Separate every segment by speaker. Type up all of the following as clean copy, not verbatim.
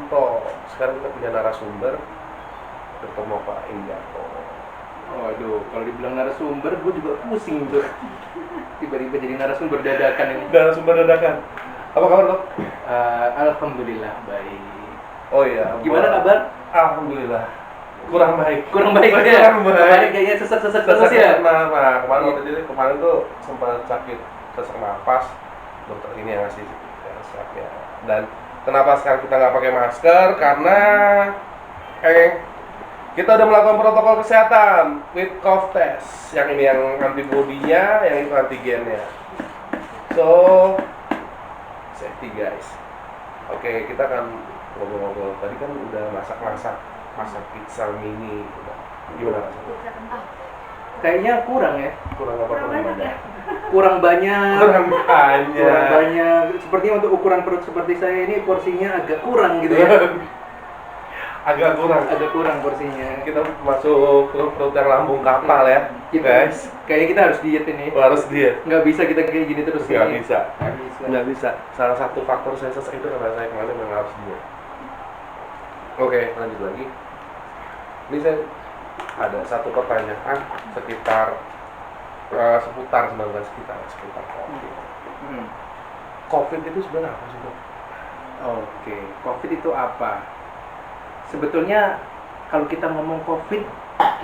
Speaker 1: Kunto. Sekarang kita punya narasumber, Dr. Nova Indianto.
Speaker 2: Waduh, kalau dibilang narasumber, gue juga pusing tuh. Tiba-tiba jadi narasumber dadakan ini.
Speaker 1: Narasumber dadakan. Apa kabar, Dok?
Speaker 2: Alhamdulillah baik.
Speaker 1: Oh iya.
Speaker 2: Gimana kabar?
Speaker 1: Alhamdulillah. Kurang baik.
Speaker 2: Kurang baik ya. Kemarin kayaknya sesak-sesak terus ya.
Speaker 1: Nah, kemarin tuh sempat sakit sesak napas. Dokter ini yang ngasih resepnya. Dan kenapa sekarang kita nggak pakai masker? Karena kita udah melakukan protokol kesehatan with COVID test. Yang ini yang antibodinya, yang itu antigennya. So, safety guys. Oke, kita akan ngobrol-ngobrol. Tadi kan udah masak pizza mini. Gimana rasanya?
Speaker 2: Kayaknya kurang ya.
Speaker 1: Kurang apa?
Speaker 2: Kurang banyak.
Speaker 1: Kurang banyak.
Speaker 2: Sepertinya untuk ukuran perut seperti saya ini porsinya agak kurang gitu ya.
Speaker 1: Agak
Speaker 2: kurang porsinya.
Speaker 1: Kita masuk perut yang lambung kapal ya, guys.
Speaker 2: Kayaknya kita harus diet ini.
Speaker 1: Harus diet.
Speaker 2: Nggak bisa kita kayak gini terus.
Speaker 1: Nggak bisa. Salah satu faktor saya sesak itu karena saya kemarin memang harus diet. Oke, lanjut lagi. Ini saya ada satu pertanyaan seputar COVID. COVID itu sebenarnya apa sih, Dok?
Speaker 2: Oke, COVID itu apa? Sebetulnya kalau kita ngomong COVID,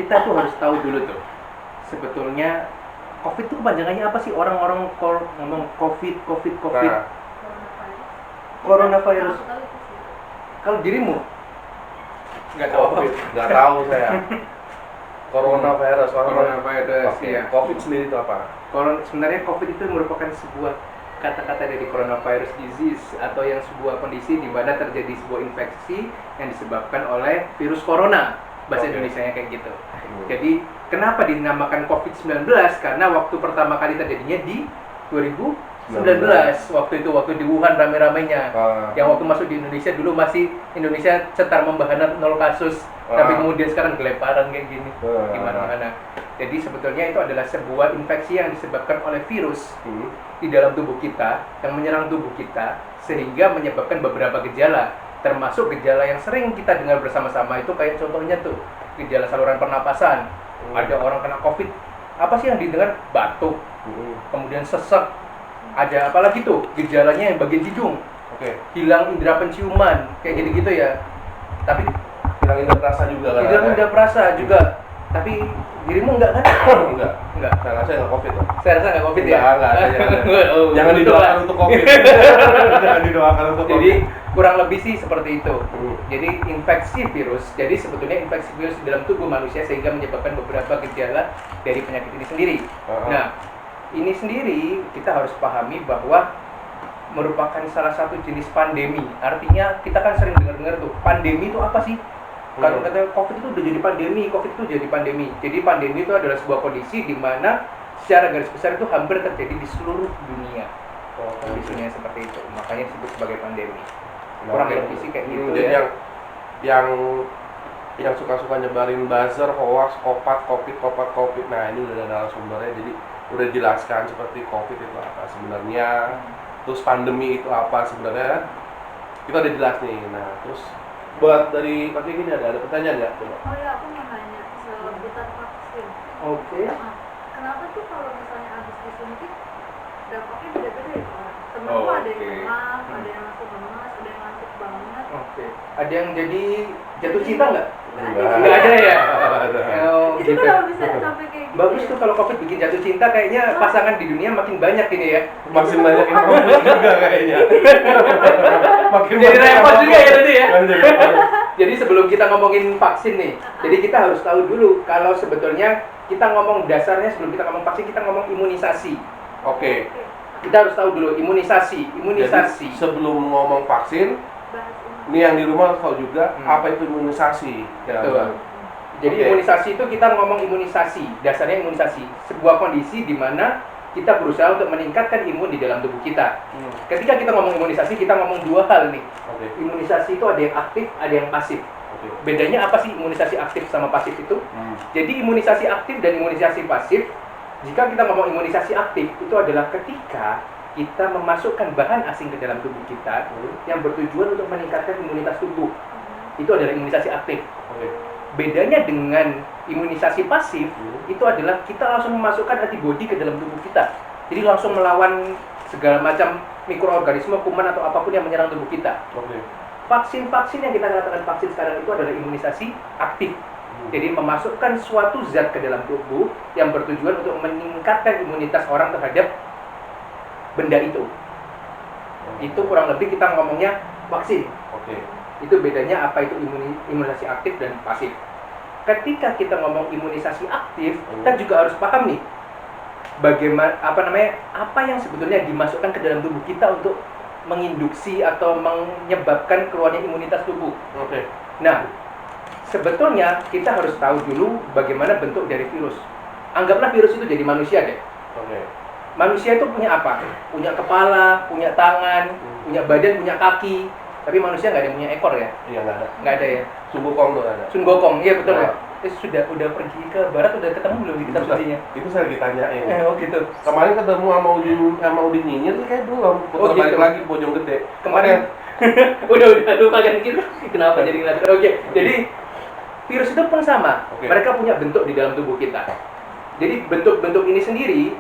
Speaker 2: kita tuh harus tahu dulu tuh. Sebetulnya COVID itu kepanjangannya apa sih? Orang-orang ngomong COVID.
Speaker 1: Nah.
Speaker 2: Coronavirus. Kalau dirimu? Nggak tahu.
Speaker 1: Nggak tahu saya. Coronavirus.
Speaker 2: Iya.
Speaker 1: COVID sendiri itu apa?
Speaker 2: Sebenarnya COVID itu merupakan sebuah kata-kata dari coronavirus disease atau yang sebuah kondisi di mana terjadi sebuah infeksi yang disebabkan oleh virus corona. Bahasa Indonesianya kayak gitu. Jadi kenapa dinamakan COVID-19? Karena waktu pertama kali terjadinya di 2019. Waktu di Wuhan rame-ramenya. Yang waktu masuk di Indonesia dulu masih Indonesia cetar membahana 0 kasus. Tapi kemudian sekarang geleparan kayak gini. Gimana-mana. Jadi sebetulnya itu adalah sebuah infeksi yang disebabkan oleh virus di dalam tubuh kita yang menyerang tubuh kita sehingga menyebabkan beberapa gejala, termasuk gejala yang sering kita dengar bersama-sama itu kayak contohnya tuh gejala saluran pernapasan. Ada orang kena COVID, apa sih yang didengar? Batuk, kemudian sesak, ada apa lagi tuh gejalanya yang bagian hidung, hilang indera penciuman, kayak gitu-gitu ya. Tapi
Speaker 1: hilang indera perasa juga kan?
Speaker 2: Hilang indera perasa juga. Tapi dirimu enggak kan?
Speaker 1: Enggak. Saya rasa enggak COVID loh.
Speaker 2: Saya rasa enggak COVID ya?
Speaker 1: Enggak. Jangan didoakan untuk COVID. Jangan didoakan untuk COVID.
Speaker 2: Jadi kurang lebih sih seperti itu. Jadi infeksi virus. Jadi sebetulnya infeksi virus di dalam tubuh manusia sehingga menyebabkan beberapa gejala dari penyakit ini sendiri. Nah, ini sendiri kita harus pahami bahwa merupakan salah satu jenis pandemi. Artinya kita kan sering dengar-dengar tuh, pandemi itu apa sih? Kalau kata COVID itu udah jadi pandemi, COVID itu jadi pandemi. Jadi pandemi itu adalah sebuah kondisi di mana secara garis besar itu hampir terjadi di seluruh dunia. Kondisinya seperti itu, makanya disebut sebagai pandemi. Kurang lebih sih kayak gitu
Speaker 1: jadi
Speaker 2: ya.
Speaker 1: yang suka-suka nyebarin buzzer, hoax, COVID. Nah, ini udah ada narasumbernya, jadi udah jelaskan seperti COVID itu apa sebenarnya. Terus pandemi itu apa sebenarnya. Kita udah jelas nih. Nah, terus buat dari Pak gini ada pertanyaan nggak? Coba.
Speaker 3: Oh ya, aku mau nanya sebutan vaksin. Kenapa tuh kalau misalnya habis disuntik dampaknya beda-beda ya orang? Temenku ada yang demam, ada yang langsung lemas, ada yang ngantuk banget.
Speaker 2: Ada yang jadi jatuh cinta nggak?
Speaker 1: Nggak
Speaker 2: ada ya?
Speaker 3: Itu
Speaker 2: gitu.
Speaker 3: kenapa bisa sampai kayak gitu?
Speaker 2: Bagus tuh kalau COVID bikin jatuh cinta, kayaknya pasangan di dunia makin banyak ini ya.
Speaker 1: Makin banyak informasi juga kayaknya. Makin
Speaker 2: Jadi
Speaker 1: banyak
Speaker 2: repot juga ya tadi ya.
Speaker 1: Jadi,
Speaker 2: Jadi sebelum kita ngomongin vaksin nih, jadi kita harus tahu dulu kalau sebetulnya kita ngomong dasarnya sebelum kita ngomong vaksin, kita ngomong imunisasi.
Speaker 1: Oke.
Speaker 2: Kita harus tahu dulu imunisasi.
Speaker 1: Jadi, sebelum ngomong vaksin, ini yang di rumah harus tahu juga apa itu imunisasi.
Speaker 2: Betul. Jadi imunisasi itu kita ngomong imunisasi, dasarnya imunisasi, sebuah kondisi di mana kita berusaha untuk meningkatkan imun di dalam tubuh kita. Ketika kita ngomong imunisasi, kita ngomong dua hal nih. Imunisasi itu ada yang aktif, ada yang pasif. Bedanya apa sih imunisasi aktif sama pasif itu? Jadi imunisasi aktif dan imunisasi pasif, jika kita ngomong imunisasi aktif, itu adalah ketika kita memasukkan bahan asing ke dalam tubuh kita yang bertujuan untuk meningkatkan imunitas tubuh. Itu adalah imunisasi aktif.
Speaker 1: Oke.
Speaker 2: Bedanya dengan imunisasi pasif, itu adalah kita langsung memasukkan antibodi ke dalam tubuh kita. Jadi langsung melawan segala macam mikroorganisme, kuman atau apapun yang menyerang tubuh kita.
Speaker 1: Oke.
Speaker 2: Vaksin-vaksin yang kita katakan vaksin sekarang itu adalah imunisasi aktif. Jadi memasukkan suatu zat ke dalam tubuh yang bertujuan untuk meningkatkan imunitas orang terhadap benda itu. Itu kurang lebih kita ngomongnya vaksin.
Speaker 1: Oke.
Speaker 2: Itu bedanya apa itu imunisasi aktif dan pasif. Ketika kita ngomong imunisasi aktif, kita juga harus paham nih bagaimana apa yang sebetulnya dimasukkan ke dalam tubuh kita untuk menginduksi atau menyebabkan keluarnya imunitas tubuh.
Speaker 1: Oke.
Speaker 2: Nah, sebetulnya kita harus tahu dulu bagaimana bentuk dari virus. Anggaplah virus itu jadi manusia deh.
Speaker 1: Oke.
Speaker 2: Manusia itu punya apa? Punya kepala, punya tangan, punya badan, punya kaki. Tapi manusia nggak ada yang punya ekor ya?
Speaker 1: Iya, nggak ada.
Speaker 2: Nggak ada ya?
Speaker 1: Sun Gokong tuh ada.
Speaker 2: Sun Gokong, iya betul ya.
Speaker 1: Nah.
Speaker 2: Udah pergi ke barat, udah ketemu belum di kitab sucinya?
Speaker 1: Itu saya ditanyain.
Speaker 2: Oh gitu.
Speaker 1: Kemarin ketemu sama Udin Nyinyir sih kayak belum. Putar
Speaker 2: Oh, gitu.
Speaker 1: balik lagi Bojong Gede.
Speaker 2: Kemarin udah lupa kan gitu. Kenapa jadi ngeliat? Oke, jadi virus itu pun sama.
Speaker 1: Oke.
Speaker 2: Mereka punya bentuk di dalam tubuh kita. Jadi bentuk-bentuk ini sendiri,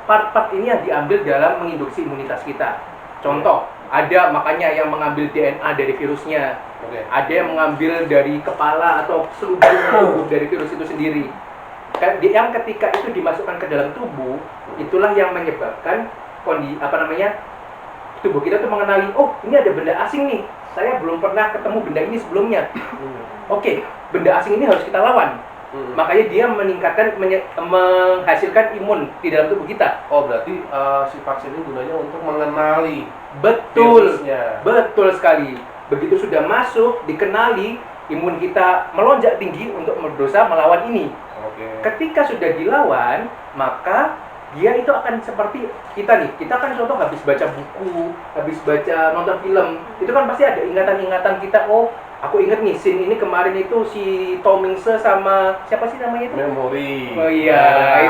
Speaker 2: part-part ini yang diambil dalam menginduksi imunitas kita. Contoh, ada makanya yang mengambil DNA dari virusnya.
Speaker 1: Oke.
Speaker 2: Ada yang mengambil dari kepala atau seluruh tubuh dari virus itu sendiri. Yang ketika itu dimasukkan ke dalam tubuh, itulah yang menyebabkan tubuh kita tuh mengenali, oh ini ada benda asing nih, saya belum pernah ketemu benda ini sebelumnya. Oke, benda asing ini harus kita lawan. Makanya dia menghasilkan imun di dalam tubuh kita.
Speaker 1: Oh, berarti si vaksin ini gunanya untuk mengenali
Speaker 2: Betul,
Speaker 1: virusnya.
Speaker 2: betul sekali. Begitu sudah masuk, dikenali, imun kita melonjak tinggi untuk berusaha melawan ini.
Speaker 1: Oke.
Speaker 2: Ketika sudah dilawan, maka dia itu akan seperti kita nih. Kita kan contoh habis baca buku, habis baca nonton film, itu kan pasti ada ingatan-ingatan kita. Oh, aku ingat nih scene ini kemarin itu si Tom Hanks sama siapa sih namanya itu?
Speaker 1: Memori.
Speaker 2: Oh iya,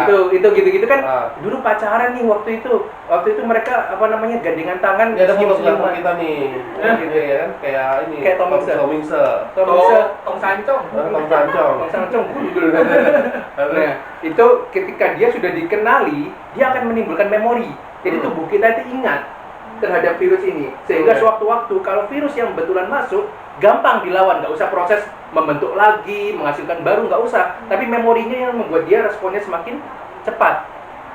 Speaker 2: itu gitu-gitu kan.
Speaker 1: Ah.
Speaker 2: Dulu pacaran nih waktu itu. Waktu itu mereka gandengan tangan.
Speaker 1: Ya ada foto
Speaker 2: senyum-senyuman.
Speaker 1: belakang kita nih. Gitu ya kan, kayak ini.
Speaker 2: Kayak Tom Hanks.
Speaker 1: Tom Hanks.
Speaker 2: Tom Hanks.
Speaker 3: Tong Sancong.
Speaker 1: Tom Sancong.
Speaker 2: Sancong gundul. Nah, itu ketika dia sudah dikenali, dia akan menimbulkan memori. Jadi tubuh kita itu ingat terhadap virus ini. Sehingga sewaktu-waktu kalau virus yang betulan masuk, gampang dilawan, nggak usah proses membentuk lagi, menghasilkan baru, nggak usah. Tapi memorinya yang membuat dia responnya semakin cepat.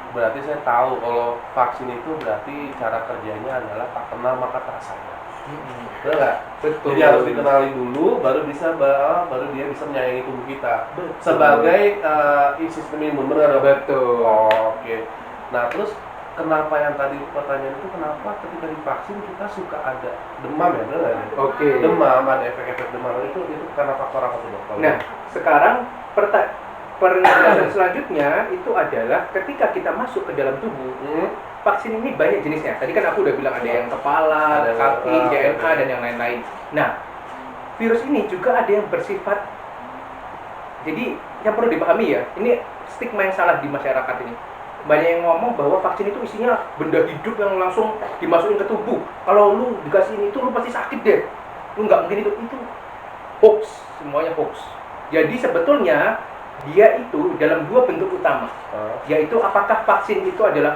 Speaker 1: Berarti saya tahu kalau vaksin itu berarti cara kerjanya adalah tak kenal maka tak sayang. Betul nggak?
Speaker 2: Betul.
Speaker 1: Jadi harus dikenali dulu, baru dia bisa menyayangi tubuh kita sebagai sistem imun, benar dong?
Speaker 2: Betul.
Speaker 1: Oh, oke. Nah terus kenapa yang tadi pertanyaan itu kenapa ketika divaksin kita suka ada demam ya, benar nggak?
Speaker 2: Oke.
Speaker 1: Demam, ada efek-efek demam itu karena faktor apa tuh, Dok?
Speaker 2: Nah, sekarang penjelasan selanjutnya itu adalah ketika kita masuk ke dalam tubuh, vaksin ini banyak jenisnya. Tadi kan aku udah bilang ada yang kepala,
Speaker 1: Ada
Speaker 2: kaki, DNA,
Speaker 1: oke.
Speaker 2: dan yang lain-lain. Nah, virus ini juga ada yang bersifat, jadi yang perlu dipahami ya, ini stigma yang salah di masyarakat ini. Banyak yang ngomong bahwa vaksin itu isinya benda hidup yang langsung dimasukin ke tubuh. Kalau lu dikasih ini itu lu pasti sakit deh. Lu nggak mungkin itu hoax, semuanya hoax. Jadi sebetulnya dia itu dalam dua bentuk utama, yaitu apakah vaksin itu adalah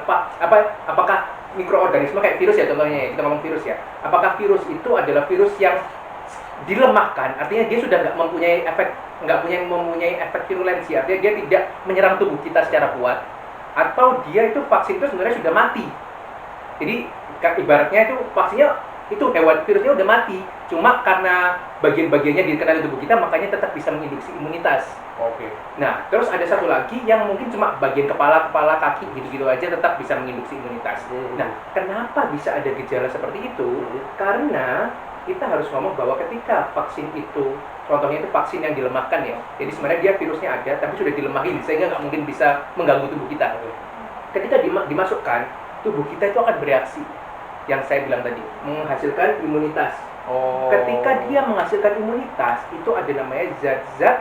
Speaker 2: apakah mikroorganisme kayak virus ya, contohnya kita ngomong virus ya. Apakah virus itu adalah virus yang dilemahkan, artinya dia sudah nggak mempunyai efek virulensi, artinya dia tidak menyerang tubuh kita secara kuat, atau dia itu vaksin itu sebenarnya sudah mati. Jadi ibaratnya itu vaksinnya itu virusnya udah mati, cuma karena bagian-bagiannya dikenali tubuh kita, makanya tetap bisa menginduksi imunitas.
Speaker 1: Oke.
Speaker 2: Nah, terus ada satu lagi yang mungkin cuma bagian kepala, kaki gitu-gitu aja tetap bisa menginduksi imunitas. Nah, kenapa bisa ada gejala seperti itu? Karena kita harus ngomong bahwa ketika vaksin itu, contohnya itu vaksin yang dilemahkan ya, jadi sebenarnya dia virusnya ada, tapi sudah dilemahin sehingga nggak mungkin bisa mengganggu tubuh kita. Ketika dimasukkan, tubuh kita itu akan bereaksi. Yang saya bilang tadi, menghasilkan imunitas. Ketika dia menghasilkan imunitas, itu ada namanya zat-zat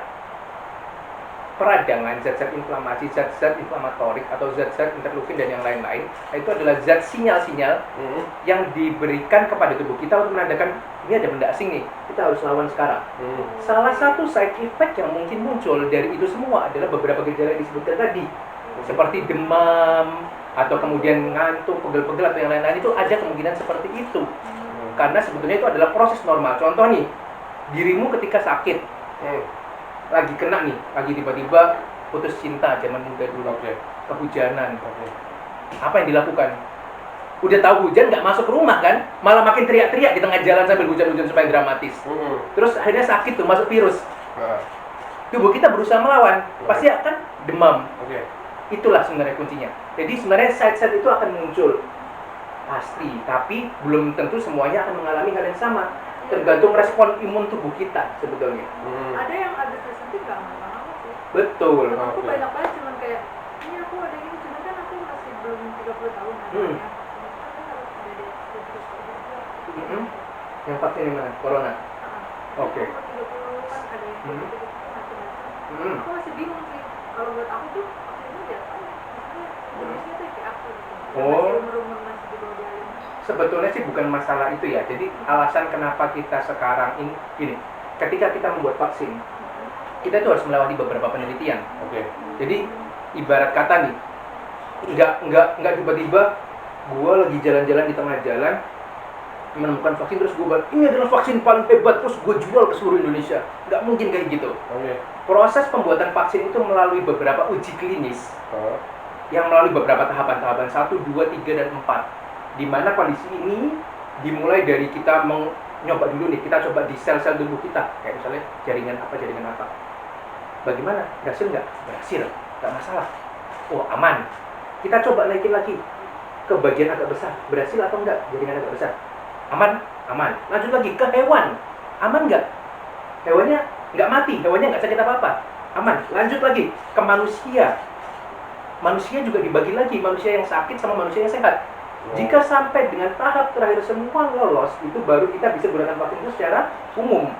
Speaker 2: peradangan, zat-zat inflamasi, zat-zat inflamatorik atau zat-zat interleukin dan yang lain-lain, itu adalah zat sinyal-sinyal yang diberikan kepada tubuh kita untuk menandakan ini ada benda asing nih, kita harus lawan sekarang. Salah satu side effect yang mungkin muncul dari itu semua adalah beberapa gejala yang disebutkan tadi, seperti demam atau kemudian ngantuk, pegel-pegel atau yang lain-lain, itu ada kemungkinan seperti itu. Karena sebetulnya itu adalah proses normal. Contoh nih, dirimu ketika sakit, lagi kena nih, lagi tiba-tiba putus cinta zaman muda dulu, kehujanan, apa yang dilakukan? Udah tahu hujan, nggak masuk rumah kan, malah makin teriak-teriak di tengah jalan sambil hujan-hujan supaya dramatis. Terus akhirnya sakit tuh, masuk virus. Tubuh kita berusaha melawan, pasti akan demam. Itulah sebenarnya kuncinya. Jadi sebenarnya side-side itu akan muncul pasti, tapi belum tentu semuanya akan mengalami hal yang sama. Tergantung respon imun tubuh kita sebetulnya.
Speaker 3: Ada yang habis disuntik nggak masalah sih.
Speaker 2: Betul.
Speaker 3: Aku banyak banget cuman kayak ini aku ada ini, cuman kan aku masih belum 30 tahun namanya. Aku harus ada di terus juga.
Speaker 2: Yang vaksin yang mana? Corona.
Speaker 3: Oke. 30 kan ada yang macam-macam. Aku masih bingung sih. Kalau buat aku tuh vaksinnya biasa ya. Maksudnya jenisnya tuh kayak apa gitu. Masih umur-umur masih di bawah 25.
Speaker 2: Sebetulnya sih bukan masalah itu ya. Jadi alasan kenapa kita sekarang ini gini, ketika kita membuat vaksin, kita itu harus melewati beberapa penelitian. Jadi ibarat kata nih, nggak tiba-tiba gue lagi jalan-jalan di tengah jalan menemukan vaksin terus gue bilang ini adalah vaksin paling hebat terus gue jual ke seluruh Indonesia. Nggak mungkin kayak gitu. Proses pembuatan vaksin itu melalui beberapa uji klinis yang melalui beberapa tahapan 1, 2, 3, dan 4. Di mana kondisi ini dimulai dari kita nyoba dulu nih, kita coba di sel-sel tubuh kita, kayak misalnya jaringan apa. Bagaimana? Berhasil nggak? Berhasil, nggak masalah. Oh, aman. Kita coba naikin lagi ke bagian agak besar, berhasil atau enggak jaringan agak besar? Aman, aman. Lanjut lagi ke hewan, aman nggak? Hewannya nggak mati, hewannya nggak sakit apa-apa, aman. Lanjut lagi ke manusia. Manusia juga dibagi lagi, manusia yang sakit sama manusia yang sehat. Jika sampai dengan tahap terakhir semua lolos, itu baru kita bisa gunakan vaksin itu secara umum.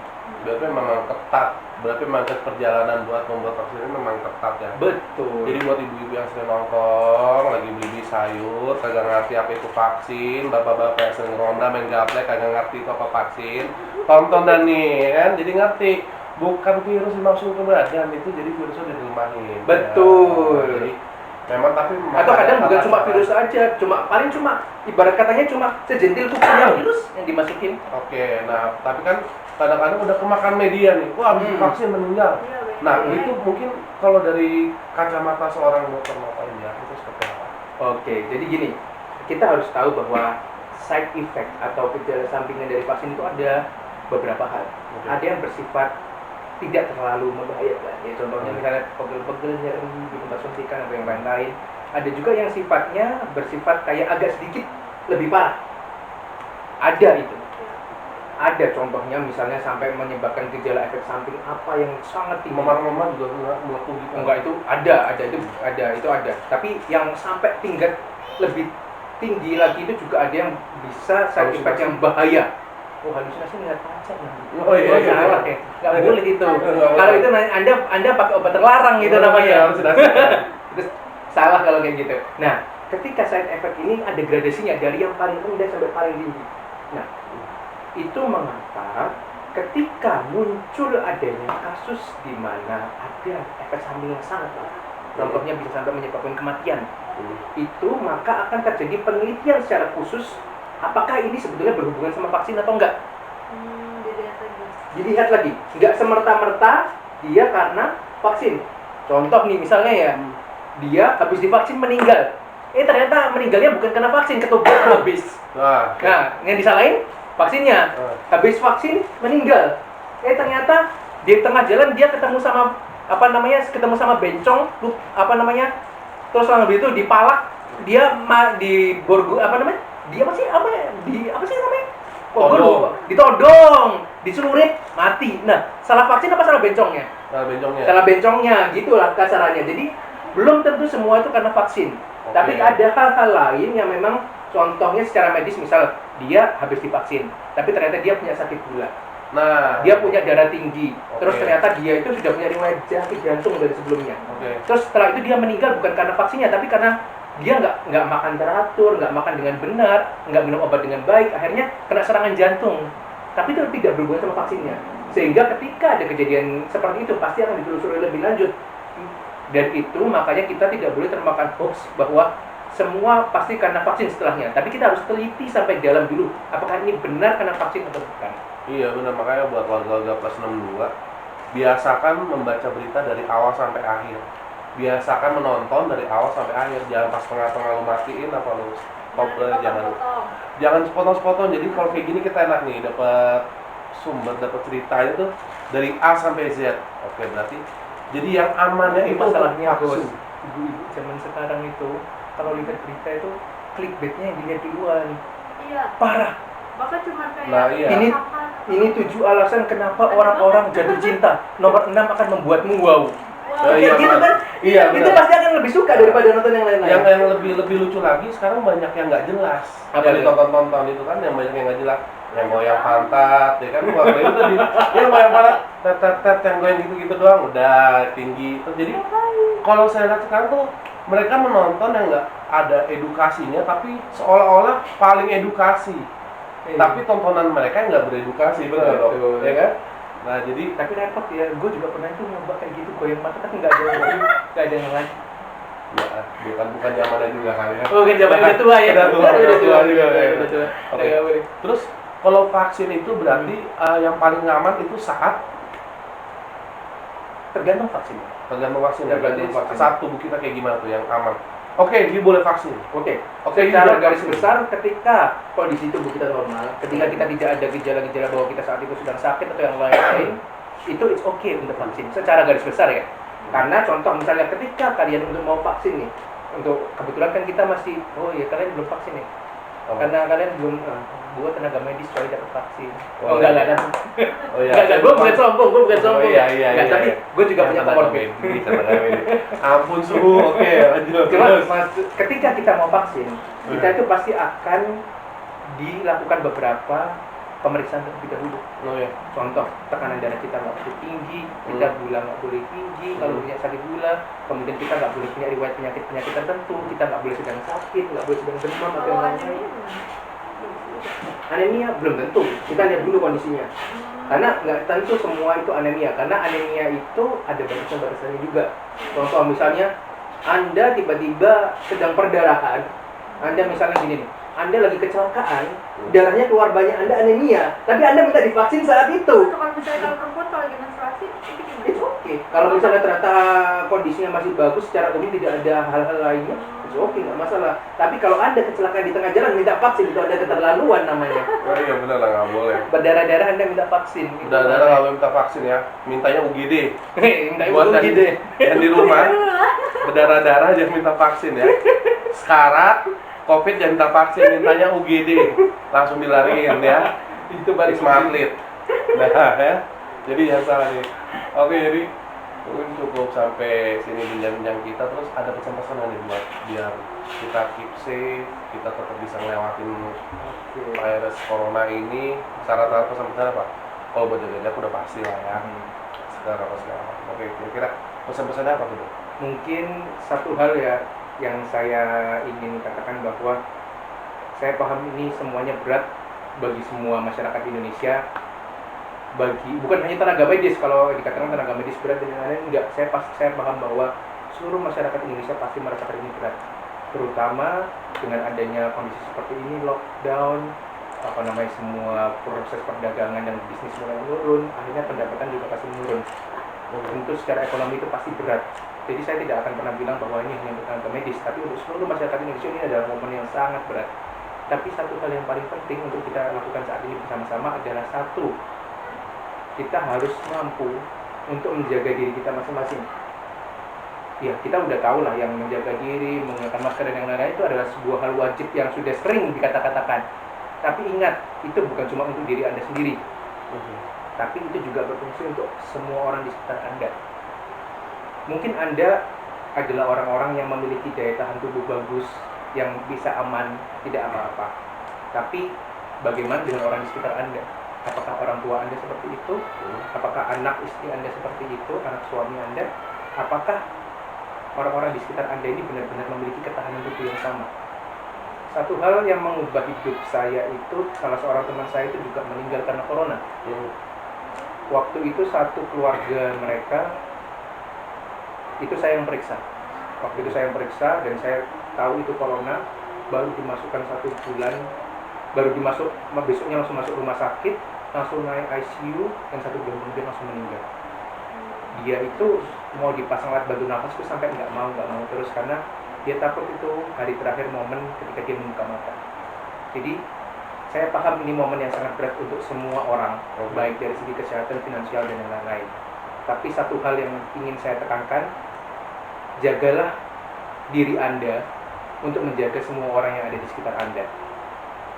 Speaker 1: Berarti memang ketat. Berarti memang perjalanan buat membuat vaksin ini memang ketat ya.
Speaker 2: Betul.
Speaker 1: Jadi buat ibu-ibu yang sering nongkrong, lagi beli sayur, kagak ngerti apa itu vaksin, bapak-bapak yang sering ronda main gaplek, kagak ngerti itu apa vaksin, tonton dan nih kan, jadi ngerti. Bukan virus dimasukkan ke badan, itu jadi virusnya udah dilemahin.
Speaker 2: Betul.
Speaker 1: Ya. Jadi memang tapi
Speaker 2: atau kadang bukan cuma virus aja, paling cuma ibarat katanya cuma sejentil kukunya virus yang dimasukin.
Speaker 1: Nah tapi kan kadang-kadang udah kemakan media nih, wah habis vaksin meninggal. Nah itu mungkin kalau dari kacamata seorang dokter mata ya itu seperti apa?
Speaker 2: Jadi gini, kita harus tahu bahwa side effect atau gejala sampingan dari vaksin itu ada beberapa hal. Ada yang bersifat tidak terlalu membahayakan, ya contohnya misalnya pegel-pegel, nyeri di tempat suntikan atau yang lain-lain. Ada juga yang sifatnya bersifat kayak agak sedikit lebih parah. Ada itu. Ada contohnya misalnya sampai menyebabkan gejala efek samping apa yang sangat tinggi.
Speaker 1: Memar-memar juga melepuh gitu.
Speaker 2: Enggak, itu ada. Tapi yang sampai tingkat lebih tinggi lagi itu juga ada yang bisa side effect yang bahaya. Halusinasi ngeliat pacar nanti. Salah ya. Nggak boleh itu. Kalau itu Anda pakai obat terlarang gitu namanya. Itu salah kalau kayak gitu. Nah, ketika side effect ini ada gradasinya dari yang paling rendah sampai paling tinggi. Nah, itu mengapa ketika muncul adanya kasus di mana ada efek samping yang sangat parah, contohnya bisa sampai menyebabkan kematian, itu maka akan terjadi penelitian secara khusus. Apakah ini sebetulnya berhubungan sama vaksin atau enggak? Dilihat lagi. Enggak semerta-merta dia karena vaksin. Contoh nih misalnya ya, dia habis divaksin meninggal. Ternyata meninggalnya bukan karena vaksin, ketubruk habis. Nah, yang disalahin vaksinnya. Habis vaksin meninggal. Ternyata di tengah jalan dia ketemu sama bencong, terus lalu itu dipalak, dia di borgo ditodong, dicelurit, mati. Nah, salah vaksin apa salah bencongnya? Salah bencongnya, gitulah kasarannya. Jadi belum tentu semua itu karena vaksin. Tapi ada hal-hal lain yang memang contohnya secara medis, misal dia habis divaksin, tapi ternyata dia punya sakit gula.
Speaker 1: Nah,
Speaker 2: dia punya darah tinggi, terus
Speaker 1: Oke.
Speaker 2: ternyata dia itu sudah punya riwayat penyakit jantung dari sebelumnya.
Speaker 1: Oke.
Speaker 2: Terus setelah itu dia meninggal bukan karena vaksinnya, tapi karena dia nggak makan teratur, nggak makan dengan benar, nggak minum obat dengan baik, akhirnya kena serangan jantung. Tapi itu tidak berhubungan sama vaksinnya. Sehingga ketika ada kejadian seperti itu pasti akan ditelusuri lebih lanjut. Dan itu makanya kita tidak boleh termakan hoax bahwa semua pasti karena vaksin setelahnya. Tapi kita harus teliti sampai dalam dulu, apakah ini benar karena vaksin atau bukan.
Speaker 1: Iya benar, makanya buat warga-warga plus 62 biasakan membaca berita dari awal sampai akhir. Biasakan menonton dari awal sampai akhir. Jangan pas tengah-tengah lu matiin apa lu stop, jangan sepotong-sepotong. Jadi kalau kayak gini kita enak nih dapat sumber, dapat ceritanya tuh dari A sampai Z. Oke, berarti jadi yang amannya
Speaker 2: Ini
Speaker 1: itu
Speaker 2: masalahnya
Speaker 1: vaksin.
Speaker 2: ibu-ibu zaman sekarang itu kalau lihat berita itu clickbaitnya yang dilihat duluan.
Speaker 3: Iya.
Speaker 2: Parah.
Speaker 3: Bahkan cuma kayak
Speaker 1: Nah, iya.
Speaker 2: Ini 7 alasan kenapa orang-orang jatuh cinta. Nomor 6 akan membuatmu wow.
Speaker 1: Oh, iya,
Speaker 2: Gitu
Speaker 1: benar.
Speaker 2: kan?
Speaker 1: Iya,
Speaker 2: Itu
Speaker 1: benar.
Speaker 2: pasti akan lebih suka daripada nonton yang lain-lain.
Speaker 1: Yang lebih lucu lagi sekarang banyak yang nggak jelas.
Speaker 2: Apa
Speaker 1: Yang
Speaker 2: itu?
Speaker 1: ditonton-tonton itu kan yang banyak yang nggak jelas. Yang mau yang pantat, ya kan? Wah, itu tadi. Yang mau yang pantat, tet, yang goyang gitu-gitu doang, udah tinggi. Terus jadi kalau saya lihat sekarang tuh mereka menonton yang nggak ada edukasinya, tapi seolah-olah paling edukasi.
Speaker 2: Iya.
Speaker 1: Tapi tontonan mereka nggak beredukasi, benar dong?
Speaker 2: Betul.
Speaker 1: Ya kan? Nah, jadi
Speaker 2: Tapi repot ya, gue juga pernah itu nyoba kayak gitu goyang mata tapi nggak ada yang lain.
Speaker 1: ya, bukan zamannya juga kali ya.
Speaker 2: Oh, kan zaman udah tua ya.
Speaker 1: Udah tua juga.
Speaker 2: Udah tua.
Speaker 1: Oke.
Speaker 2: Nggak boleh.
Speaker 1: Terus kalau vaksin itu berarti yang paling aman itu saat
Speaker 2: Tergantung vaksinnya.
Speaker 1: tergantung vaksin. Ya, berarti
Speaker 2: Tergantung vaksin.
Speaker 1: saat tubuh kita kayak gimana tuh yang aman. Oke, dia boleh vaksin.
Speaker 2: Oke.
Speaker 1: Oke,
Speaker 2: Secara
Speaker 1: dia
Speaker 2: garis
Speaker 1: vaksin.
Speaker 2: besar ketika kondisi tubuh kita normal, ketika kita tidak ada gejala-gejala bahwa kita saat itu sedang sakit atau yang lain-lain, itu it's okay untuk vaksin. Secara garis besar ya. Karena contoh misalnya ketika kalian untuk mau vaksin nih, untuk kebetulan kan kita masih, oh ya kalian belum vaksin nih.
Speaker 1: Oh.
Speaker 2: Karena kalian belum, gua tenaga medis soalnya dapat vaksin.
Speaker 1: Oh,
Speaker 2: Oh enggak.
Speaker 1: Oh iya.
Speaker 2: Enggak, gue bukan sombong,
Speaker 1: Oh, iya.
Speaker 2: Tapi gue juga punya komorbid.
Speaker 1: Ampun suhu. Oke, lanjut.
Speaker 2: Cuma
Speaker 1: Terus.
Speaker 2: ketika kita mau vaksin, kita itu pasti akan dilakukan beberapa pemeriksaan terlebih dahulu.
Speaker 1: Oh ya.
Speaker 2: Contoh, tekanan darah kita nggak boleh tinggi, kita gula nggak boleh tinggi, kalau punya sakit gula, kemudian kita nggak boleh punya riwayat penyakit tertentu, kita nggak boleh sedang sakit, nggak boleh sedang demam atau yang lain-lain. Anemia belum tentu, kita lihat dulu kondisinya. Karena nggak tentu semua itu anemia, karena anemia itu ada batasan-batasannya juga. Contoh misalnya, Anda tiba-tiba sedang perdarahan, Anda misalnya gini nih, Anda lagi kecelakaan, darahnya keluar banyak, Anda anemia, tapi Anda minta divaksin saat itu.
Speaker 3: Kalau misalnya kalau perempuan kalau lagi menstruasi itu gimana?
Speaker 2: It's okay. Kalau misalnya ternyata kondisinya masih bagus, secara umum tidak ada hal-hal lainnya, it's okay, nggak masalah. Tapi kalau Anda kecelakaan di tengah jalan minta vaksin, itu ada keterlaluan namanya.
Speaker 1: Oh iya benar lah, nggak boleh.
Speaker 2: Berdarah-darah Anda minta vaksin.
Speaker 1: Darah-darah nggak boleh minta vaksin ya. Mintanya UGD.
Speaker 2: Minta
Speaker 1: Buat
Speaker 2: ibu gitu.
Speaker 1: yang di rumah berdarah-darah jangan minta vaksin ya. Sekarang COVID jangan minta vaksin, mintanya UGD. Langsung dilariin ya.
Speaker 2: Itu balik
Speaker 1: Wisma Atlet. Nah ya. Jadi ya salah nih. Oke, jadi mungkin cukup sampai sini bincang-bincang kita. Terus ada pesan-pesan nih buat biar kita keep safe, kita tetap bisa ngelewatin virus corona ini. Syarat-syarat pesan-pesan apa? Kalau buat jaga-jaga udah pasti lah ya. Segala apa segala macam. Oke, kira-kira pesan-pesannya apa tuh, Dok?
Speaker 2: Mungkin satu hal ya yang saya ingin katakan bahwa saya paham ini semuanya berat bagi semua masyarakat Indonesia, bukan hanya tenaga medis. Kalau dikatakan tenaga medis berat dan lain-lain, enggak, saya paham bahwa seluruh masyarakat Indonesia pasti merasakan ini berat, terutama dengan adanya kondisi seperti ini, lockdown, semua proses perdagangan dan bisnis mulai menurun, akhirnya pendapatan juga pasti menurun. Tentu secara ekonomi itu pasti berat. Jadi saya tidak akan pernah bilang bahwa ini hanya untuk tenaga medis, tapi untuk seluruh masyarakat Indonesia ini adalah momen yang sangat berat. Tapi satu hal yang paling penting untuk kita lakukan saat ini bersama-sama adalah satu, kita harus mampu untuk menjaga diri kita masing-masing. Ya, kita udah tahu lah yang menjaga diri, menggunakan masker dan yang lain-lain itu adalah sebuah hal wajib yang sudah sering dikata-katakan. Tapi ingat, itu bukan cuma untuk diri Anda sendiri, tapi itu juga berfungsi untuk semua orang di sekitar Anda. Mungkin Anda adalah orang-orang yang memiliki daya tahan tubuh bagus, yang bisa aman, tidak apa-apa. Tapi bagaimana dengan orang di sekitar Anda? Apakah orang tua Anda seperti itu? Apakah anak istri Anda seperti itu? Anak suami Anda? Apakah orang-orang di sekitar Anda ini benar-benar memiliki ketahanan tubuh yang sama? Satu hal yang mengubah hidup saya itu, salah seorang teman saya itu juga meninggal karena corona. Waktu itu satu keluarga mereka, itu saya yang periksa. Waktu itu saya yang periksa dan saya tahu itu corona, baru dimasukkan 1 bulan, besoknya langsung masuk rumah sakit, langsung naik ICU, dan 1 bulan kemudian langsung meninggal. Dia itu mau dipasang alat bantu nafas itu sampai nggak mau terus karena dia takut itu hari terakhir momen ketika dia membuka mata. Jadi saya paham ini momen yang sangat berat untuk semua orang, baik dari segi kesehatan, finansial, dan yang lain-lain. Tapi satu hal yang ingin saya tekankan, jagalah diri Anda untuk menjaga semua orang yang ada di sekitar Anda.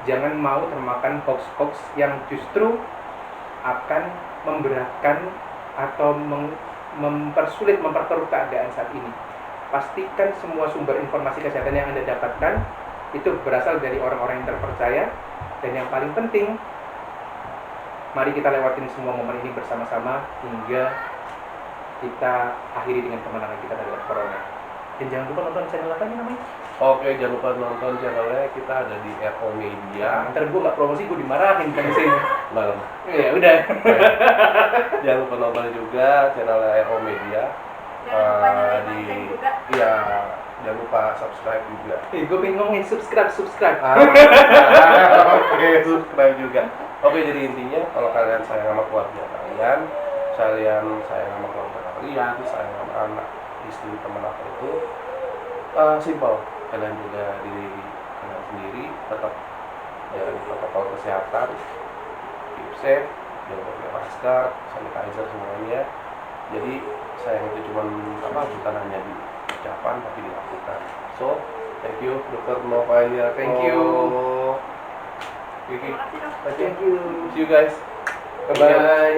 Speaker 2: Jangan mau termakan hoax-hoax yang justru akan memberatkan atau memperkeruh keadaan saat ini. Pastikan semua sumber informasi kesehatan yang Anda dapatkan itu berasal dari orang-orang yang terpercaya. Dan yang paling penting, mari kita lewatin semua momen ini bersama-sama hingga kita akhiri dengan kemenangan kita terhadap corona. Dan jangan lupa nonton channel apa ini namanya?
Speaker 1: Oke, jangan lupa nonton channelnya, kita ada di RO Media.
Speaker 2: Ntar gue nggak promosi, gue dimarahin kan sini.
Speaker 1: Malam.
Speaker 2: Ya udah.
Speaker 1: Jangan lupa nonton juga channelnya RO Media.
Speaker 3: Jangan lupa nyalain lonceng juga.
Speaker 1: Iya, jangan lupa subscribe juga.
Speaker 2: Gue pengen ngomongin subscribe.
Speaker 1: Oke, subscribe juga. Oke, jadi intinya kalau kalian sayang sama keluarga kalian, sayang sama keluarga kalian, sayang sama anak, istri, teman apa itu, simple. Kalian juga diri kalian sendiri, tetap jalan protokol kesehatan, keep safe, jangan pakai masker, sanitizer semuanya. Jadi sayang itu bukan hanya di ucapan tapi dilakukan. So, thank you Dr. Novalia.
Speaker 2: Thank you.
Speaker 3: Terima kasih, Dok.
Speaker 2: Thank you.
Speaker 1: See you guys.
Speaker 2: Bye-bye.
Speaker 3: Bye.